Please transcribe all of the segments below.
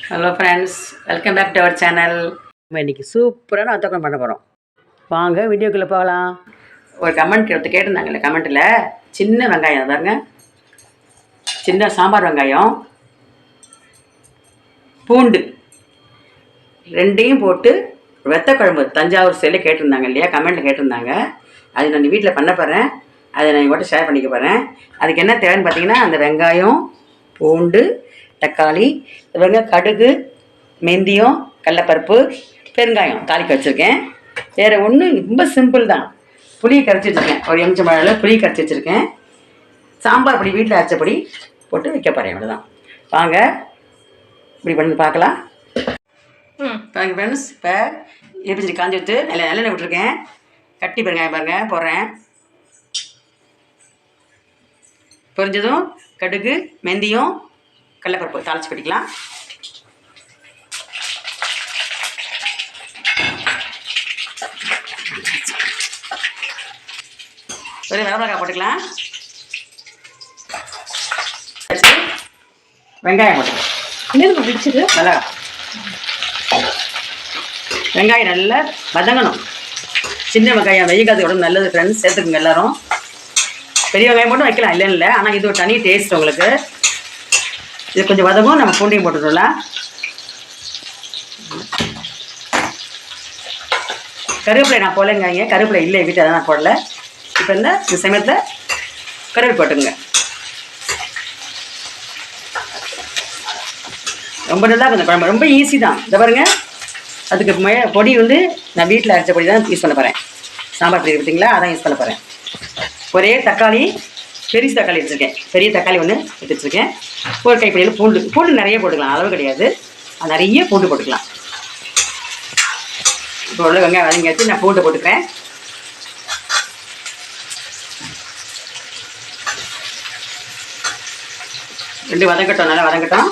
Hello friends, welcome back to our channel. நம்ம இன்றைக்கி சூப்பரான வத்தக்குழம்பு பண்ண போகிறோம். வாங்க வீடியோக்குள்ளே போகலாம். ஒரு கமெண்ட் கேட்டிருந்தாங்கல்ல, கமெண்ட்டில் சின்ன வெங்காயம் பாருங்க, சின்ன சாம்பார் வெங்காயம், பூண்டு ரெண்டையும் போட்டு வத்தக்குழம்பு தஞ்சாவூர் ஸ்டைலில் கேட்டிருந்தாங்க இல்லையா, கமெண்ட்டில் கேட்டிருந்தாங்க. அது நான் வீட்டில் பண்ண போகிறேன். அதை நான் இவங்கள்ட்ட ஷேர் பண்ணிக்க போகிறேன். அதுக்கு என்ன தேவைன்னு பார்த்தீங்கன்னா, அந்த வெங்காயம், பூண்டு, தக்காளி, கடுகு, மெந்தியம், கடலப்பருப்பு, பெருங்காயம் தாளிக்க வச்சுருக்கேன். வேறு ஒன்றும் ரொம்ப சிம்பிள் தான். புளி கரைச்சி வச்சுருக்கேன், ஒரு எலுமிச்சம்பழம் புளி கரைச்சி வச்சுருக்கேன். சாம்பார் பொடி வீட்டில் அரைச்சபடி போட்டு வைக்க போகிறேன். இவ்வளோதான். வாங்க இப்படி பண்ணி பார்க்கலாம். பாருங்க ஃப்ரெண்ட்ஸ், இப்போ எரிஞ்சி காஞ்சி வச்சு நல்லெண்ணெய் விட்டுருக்கேன். கட்டி பெருங்காயம் பாருங்கள் போடுறேன். பொரிஞ்சதும் கடுகு, மெந்தியம், கடலப்பருப்பு தாளிச்சு பிடிக்கலாம். ஒரு வரமிளகாய் போட்டுக்கலாம். வெங்காயம் போட்டுக்கலாம். பிடிச்சது மிளகா. வெங்காயம் நல்லா வதங்கணும். சின்ன வெங்காயம் வெயில் காலத்துக்கு உடம்பு நல்லது ஃப்ரெண்ட்ஸ், சேர்த்துக்குங்க எல்லாரும். பெரிய வெங்காயம் போட்டு வைக்கலாம், இல்லைன்னு இல்லை. ஆனால் இது ஒரு தனி டேஸ்ட் உங்களுக்கு. இது கொஞ்சம் வதங்கும். நம்ம பூண்டையும் போட்டுடலாம். கருவேப்பிலை நான் போலங்காங்க, கருவேப்பிலை இல்லை வீட்டில், அதை நான் போடல. இப்போ இந்த சமயத்தில் கருவேப்பிலை போட்டுங்க. ரொம்ப நல்லா கொஞ்சம் குழம்பு ரொம்ப ஈஸி தான். இதை பாருங்க, அதுக்கு பொடி நான் வீட்டில் அரைச்ச பொடி தான் யூஸ் பண்ண போகிறேன். சாம்பார் பொடி பார்த்தீங்களா, அதான் யூஸ் பண்ண போகிறேன். ஒரே தக்காளி, பெரிய தக்காளி வச்சுருக்கேன். பெரிய தக்காளி ஒன்று எடுத்து வச்சுருக்கேன். ஒரு கைப்பிடியில் பூண்டு நிறைய போட்டுக்கலாம், அளவு கிடையாது. நிறைய பூண்டு போட்டுக்கலாம். இப்போ உள்ள வெங்காயம் வதங்கி வச்சு நான் பூண்டு போட்டுக்கிறேன். ரெண்டு வதங்கட்டும், நல்லா வதங்கட்டும்.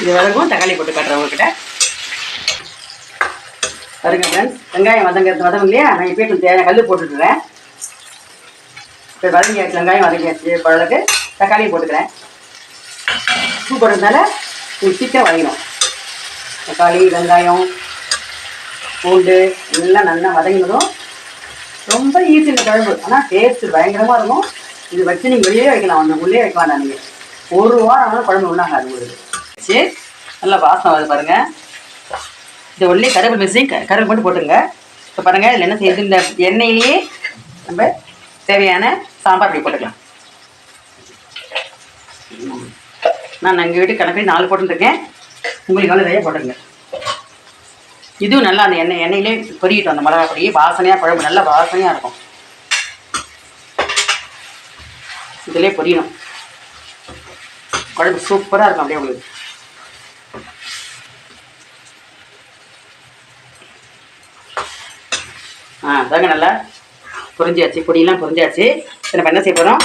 இது வதங்கும். தக்காளி போட்டு காட்டுறேன் உங்ககிட்ட. பாருங்க ஃப்ரெண்ட்ஸ், வெங்காயம் வதங்கிறது இல்லையா, நான் இப்போ கொஞ்சம் தேவையான கல் போட்டுட்டுறேன். இப்போ வதங்கியாச்சு, வெங்காயம் வதங்கியாச்சு. குழந்தைக்கு தக்காளியும் போட்டுக்கிறேன். உப்பு போடுறதுனால சீக்கிரம் வதங்கிடும். தக்காளி, வெங்காயம், பூண்டு எல்லாம் நல்லா வதங்கினதும் ரொம்ப ஈஸி இந்த குழம்பு. ஆனால் டேஸ்ட்டு பயங்கரமாக இருக்கும். இது வச்சு நீங்கள் வெளியே வைக்கலாம், ஒன்று உள்ளே வைக்க வேண்டாம். நீங்கள் ஒரு வாரம் ஆனால் குழம்பு ஒன்றாகாது உங்களுக்கு. சரி, நல்லா வாசம் வருது பாருங்கள். இந்த உள்ளே கருவேப்பிலை மிக்ஸி கருவேப்பிலை மட்டும் போட்டுங்க. இப்போ பாருங்கள், இதில் என்ன செய்யுது, இந்த எண்ணெயிலேயே நம்ம தேவையான சாம்பார் பொடி போட்டுக்கலாம். நான் எங்கள் வீட்டு கணக்கு 4 போட்டுருக்கேன். உங்களுக்கு வந்து நிறைய போட்டுருங்க. இதுவும் நல்லா அந்த எண்ணெயிலே பொரியிட்டோம். அந்த மிளகா பொடி வாசனையாக, குழம்பு நல்லா வாசனையாக இருக்கும். இதிலே பொரியணும். குழம்பு சூப்பராக இருக்கும். அப்படியே உங்களுக்கு தாங்க நல்லா பொரிஞ்சாச்சு. பொடியெல்லாம் பொரிஞ்சாச்சு. நம்ம என்ன செய்ய போகிறோம்,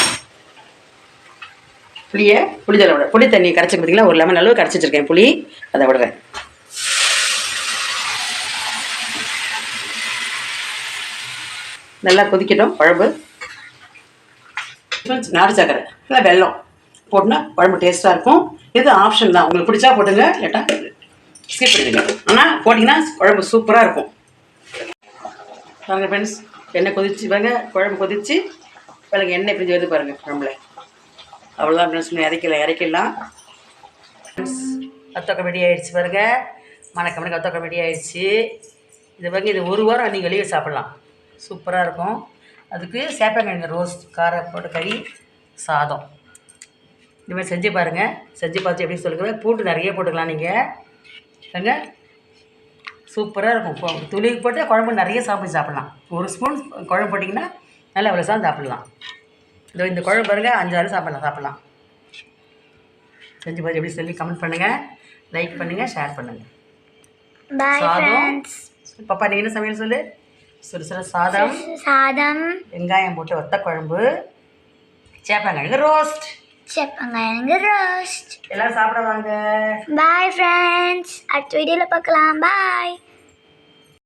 புளி தண்ணி கரைச்சி பார்த்தீங்களா, ஒரு லெமன் அளவு கரைச்சி வச்சுருக்கேன் புளி, அதை விடுறேன். நல்லா கொதிக்கட்டும் குழம்பு. நாட்டு சக்கரை இல்லை வெல்லம் போட்டுனா குழம்பு டேஸ்ட்டாக இருக்கும். இது ஆப்ஷன் தான், உங்களுக்கு பிடிச்சா போட்டுங்க, இல்லாட்டா ஸ்கிப் பண்ணிடுங்க. ஆனால் போட்டிங்கன்னா குழம்பு சூப்பராக இருக்கும். பாருங்க ஃப்ரெண்ட்ஸ், எண்ணெய் கொதிச்சு பாருங்க, குழம்பு கொதிச்சு பாருங்க, எண்ணெய் பிரிஞ்சு வருது பாருங்கள் குழம்புல. அவ்வளோதான் ஃப்ரெண்ட்ஸ், இறக்கிடலாம். வத்தக்குழம்பு ரெடி ஆகிடுச்சு பாருங்கள். மணக்க வத்தக்குழம்பு ரெடி ஆகிடுச்சு. இது பாருங்க, இது ஒரு வாரம் நீங்கள் வெளியே சாப்பிட்லாம், சூப்பராக இருக்கும். அதுக்கு சேப்பங்கிழங்கு ரோஸ்ட், காரை போட்டு கறி சாதம், இதுமாதிரி செஞ்சு பாருங்கள். செஞ்சு பார்த்து எப்படி சொல்லுங்கள். பூண்டு நிறைய போட்டுக்கலாம் நீங்கள். பாருங்க சூப்பராக இருக்கும். துளி போட்டு குழம்பு நிறைய சாப்பிடலாம். ஒரு ஸ்பூன் குழம்பு போட்டிங்கன்னா நல்லா அவ்வளோ சாப்பிடலாம். இந்த குழம்பு பாருங்கள், 5-6 சாப்பிட்லாம். செஞ்சு பார்த்து எப்படி சொல்லி கமெண்ட் பண்ணுங்கள், லைக் பண்ணுங்கள், ஷேர் பண்ணுங்கள். சாதம் பாப்பா, நீ என்ன சமையல் சொல்லு. சாதம், வெங்காயம் போட்டு வத்த குழம்பு, சேப்பங்கிழங்கு ரோஸ்ட். எல்லாரும் சாப்பிட வாங்க. பாய் ஃப்ரெண்ட்ஸ், அடுத்த வீடியோவில் பார்க்கலாம். பாய்.